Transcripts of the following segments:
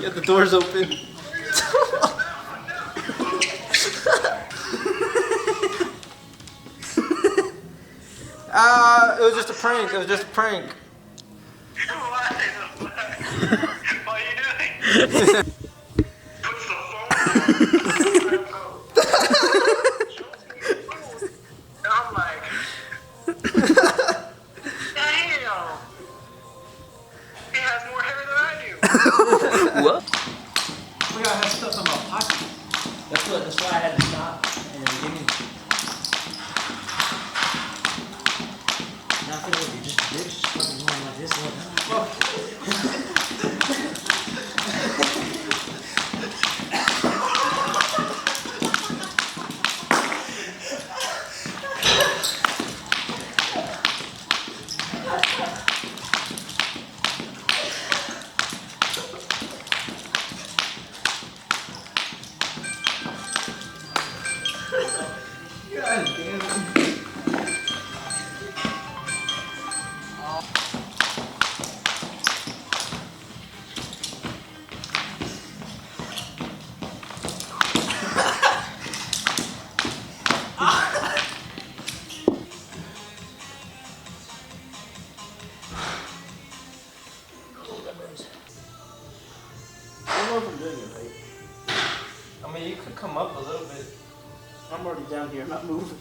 Yeah, the door's open. It was just a prank. It was just a prank. What are you doing? Puts the phone down. And I'm like, damn. He has more hair than I do. What? We gotta have stuff in my pocket. That's why I had to stop in the beginning. Now I feel like you're just a bitch, just fucking going like this all the time. God damn it. I mean, you could come up a little bit. I'm already down here, I'm not moving.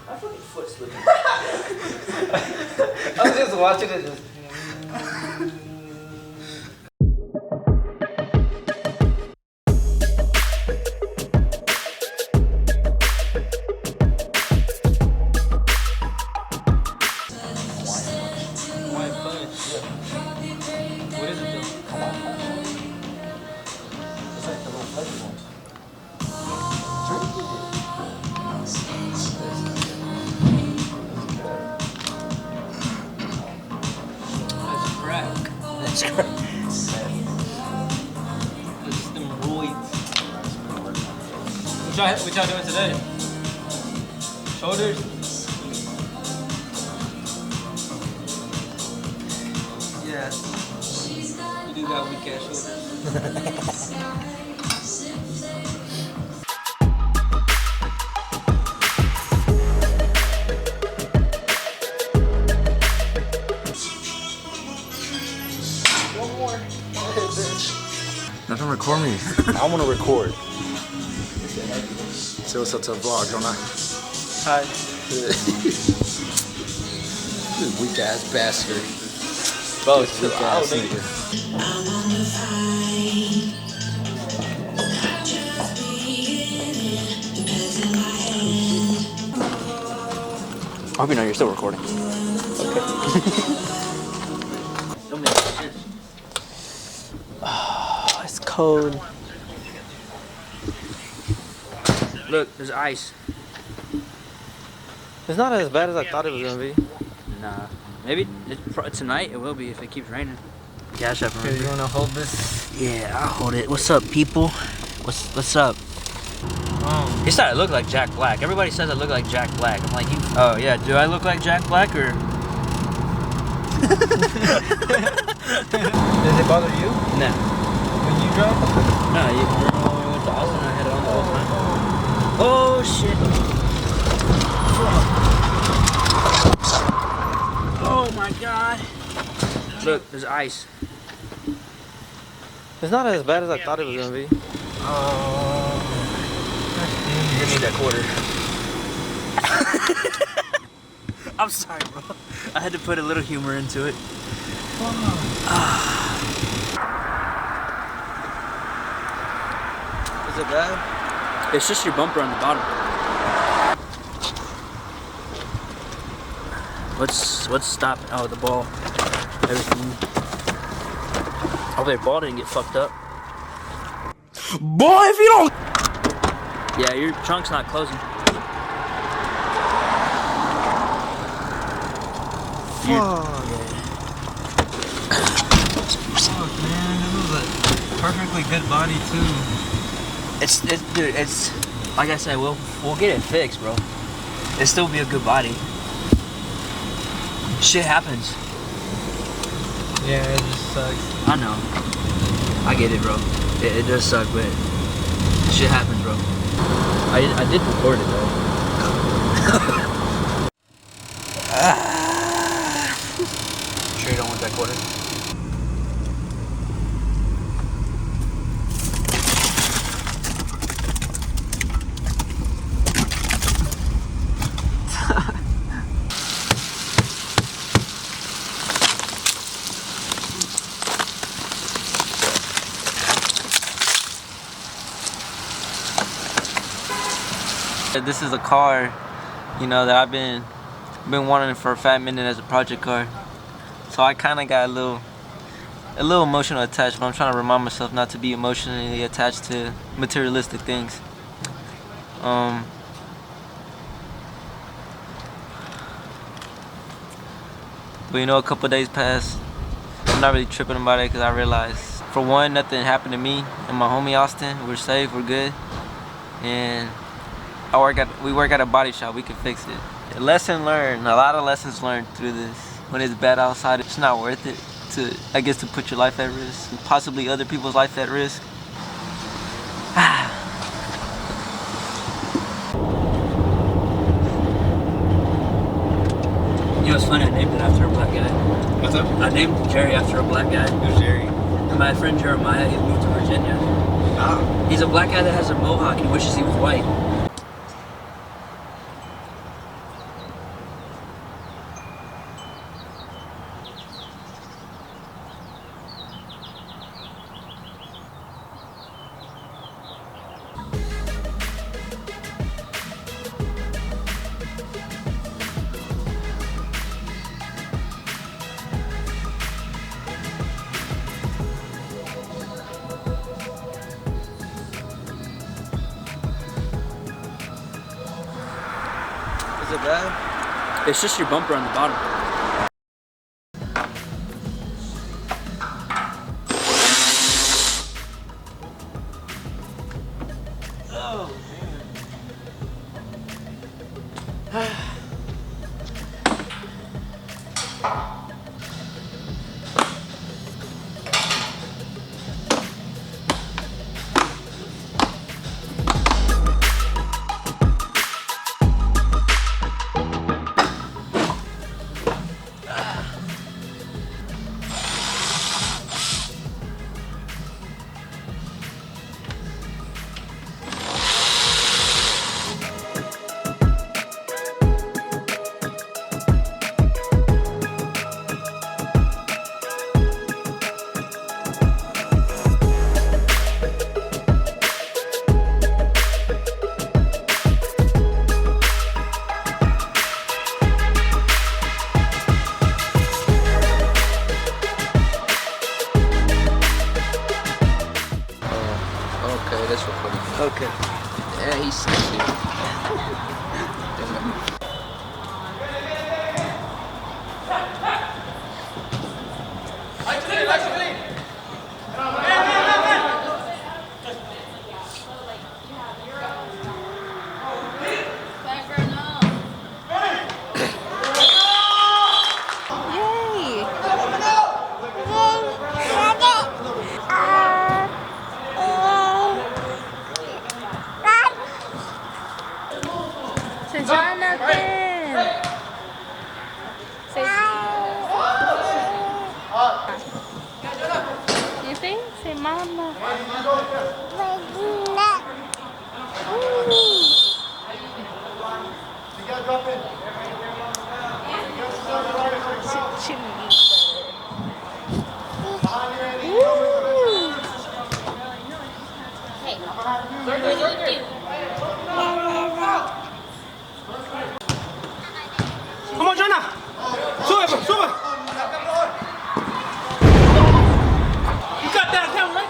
My fucking foot's slipping. I was just watching it just... What is it though? It's like the little pleasure ones. That's crack. That's great. It's them roids. What y'all doing today? Shoulders? Yeah. You do got weak ass shoulders. Not to record me. I want to record. Say what's up to the vlog, don't I? Hi. This weak ass bastard. Bro, Weak ass nigga. I hope you know you're still recording. It's cold. Look, there's ice. It's not as bad as I thought it was gonna be. Nah, maybe tonight it will be if it keeps raining. Cash app, Okay, you wanna hold this? Yeah, I'll hold it. What's up, people? What's up? He started to look like Jack Black. Everybody says I look like Jack Black. I'm like, oh yeah, do I look like Jack Black or? Does it bother you? Nah. When you drive? No, you remember when we went to Austin? I had it on the whole time. Oh shit! Oh my god! Look, there's ice. It's not as bad as I thought it was gonna be. You need that quarter. I'm sorry, bro. I had to put a little humor into it. Is it bad? It's just your bumper on the bottom. What's stopping? Oh, the ball. Everything. Oh, their ball didn't get fucked up. Boy, if you don't. Yeah, your trunk's not closing. Fuck, man, this was a perfectly good body too. It's dude, it's like I said, we'll get it fixed, bro. it'd still be a good body. Shit happens. Yeah, it just sucks. I know. I get it, bro. It does suck, but shit happens, bro. I did record it though. Sure you don't want that quarter? This is a car, you know, that I've been wanting for a fat minute as a project car. So I kind of got a little emotional attached, but I'm trying to remind myself not to be emotionally attached to materialistic things. But you know, a couple days passed. I'm not really tripping about it because I realized, for one, nothing happened to me and my homie Austin. We're safe, we're good, and we work at a body shop. We can fix it. Lesson learned. A lot of lessons learned through this. When it's bad outside, it's not worth it to, I guess, to put your life at risk, and possibly other people's life at risk. You know, it's funny, I named it after a black guy. What's up? I named Jerry after a black guy. Who's Jerry? And my friend Jeremiah, he moved to Virginia. Oh. He's a black guy that has a mohawk. He wishes he was white. Is it bad? It's just your bumper on the bottom. Oh, Okay, that's recording. Okay. Yeah, he's sexy. Say Jonathan. Say you think? Say mama. Come on, Jonah! Sube, sube! You got that down, right?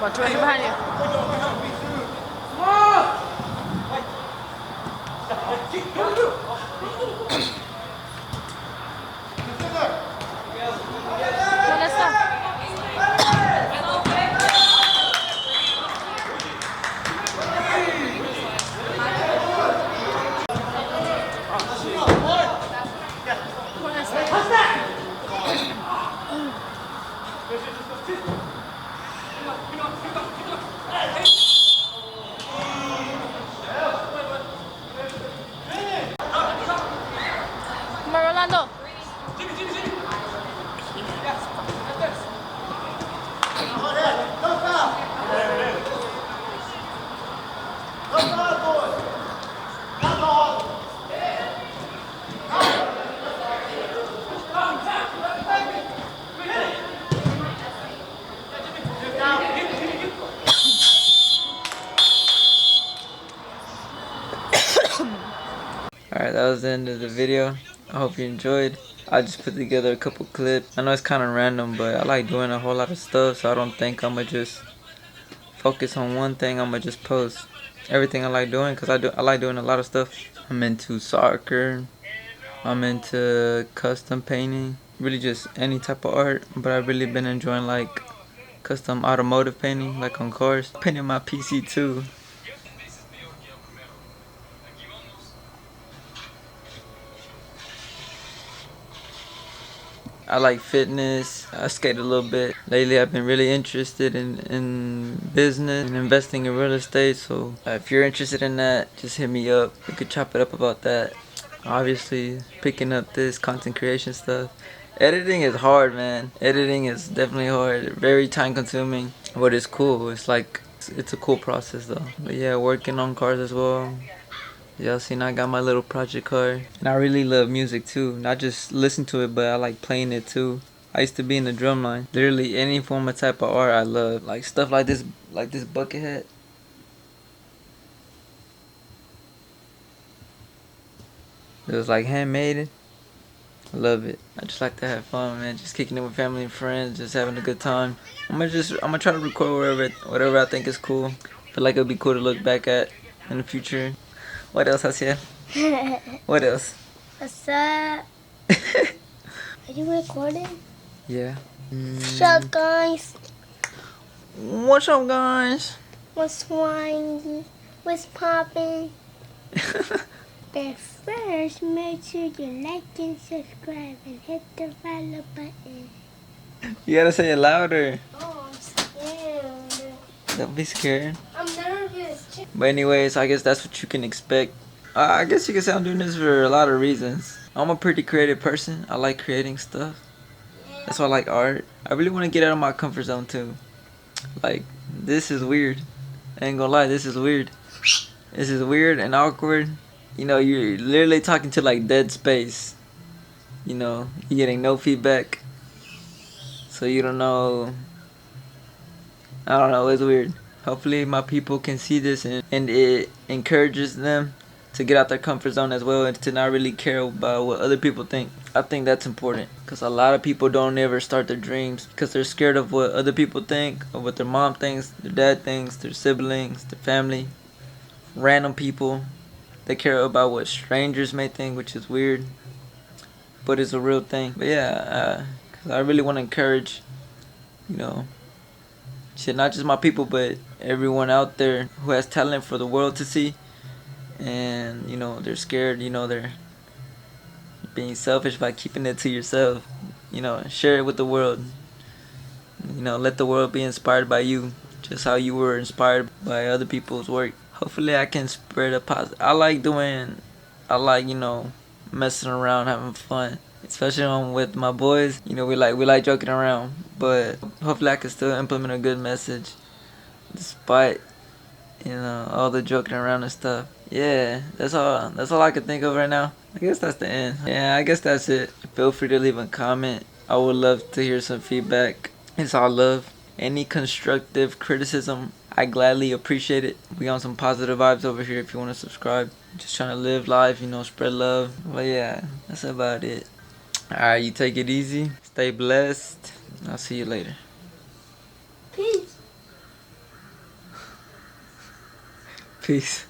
Watch right behind you. Well, let's go. Well, let's go. Come on, Rolando. Alright, that was the end of the video. I hope you enjoyed. I just put together a couple clips. I know it's kind of random, but I like doing a whole lot of stuff, so I don't think I'm gonna just focus on one thing. I'm gonna just post everything I like doing, because I like doing a lot of stuff. I'm into soccer. I'm into custom painting. Really just any type of art, but I've really been enjoying like custom automotive painting, like on cars. Painting my PC too. I like fitness. I skate a little bit. Lately I've been really interested in business and investing in real estate. So if you're interested in that, just hit me up. We could chop it up about that. Obviously picking up this content creation stuff. Editing is hard, man. Editing is definitely hard. Very time consuming. But it's cool. It's like, it's a cool process though. But yeah, working on cars as well. Y'all seen I got my little project car. And I really love music too. Not just listen to it, but I like playing it too. I used to be in the drum line. Literally any form of type of art I love. Like stuff like this bucket hat. It was like handmade. I love it. I just like to have fun, man. Just kicking it with family and friends, just having a good time. I'm gonna try to record whatever I think is cool. Feel like it'll be cool to look back at in the future. What else, Hacia? What else? What's up? Are you recording? Yeah. What's up, guys? What's up, guys? What's wine? What's popping? But first, make sure you like and subscribe and hit the follow button. You gotta say it louder. Oh, I'm scared. Don't be scared. I'm nervous. But anyways, I guess that's what you can expect. I guess you can say I'm doing this for a lot of reasons. I'm a pretty creative person. I like creating stuff. That's why I like art. I really want to get out of my comfort zone too. Like, this is weird. I ain't gonna lie, this is weird. This is weird and awkward. You know, you're literally talking to like dead space. You know, you're getting no feedback. So you don't know. I don't know, it's weird. Hopefully my people can see this and it encourages them to get out their comfort zone as well and to not really care about what other people think. I think that's important because a lot of people don't ever start their dreams because they're scared of what other people think, of what their mom thinks, their dad thinks, their siblings, their family, random people. They care about what strangers may think, which is weird, but it's a real thing. But yeah, 'cause I really want to encourage, you know, shit, not just my people, but everyone out there who has talent for the world to see. And, you know, they're scared, you know, they're being selfish by keeping it to yourself. You know, share it with the world. you know, let the world be inspired by you, just how you were inspired by other people's work. Hopefully I can spread a positive. I like, you know, messing around, having fun. Especially when I'm with my boys, you know, we like joking around. But hopefully I can still implement a good message despite, you know, all the joking around and stuff. Yeah, that's all I can think of right now. I guess that's the end. Yeah, I guess that's it. Feel free to leave a comment. I would love to hear some feedback. It's all love. Any constructive criticism, I gladly appreciate it. We on some positive vibes over here if you want to subscribe. Just trying to live life, you know, spread love. But yeah, that's about it. Alright, you take it easy. Stay blessed. I'll see you later. Peace. Peace.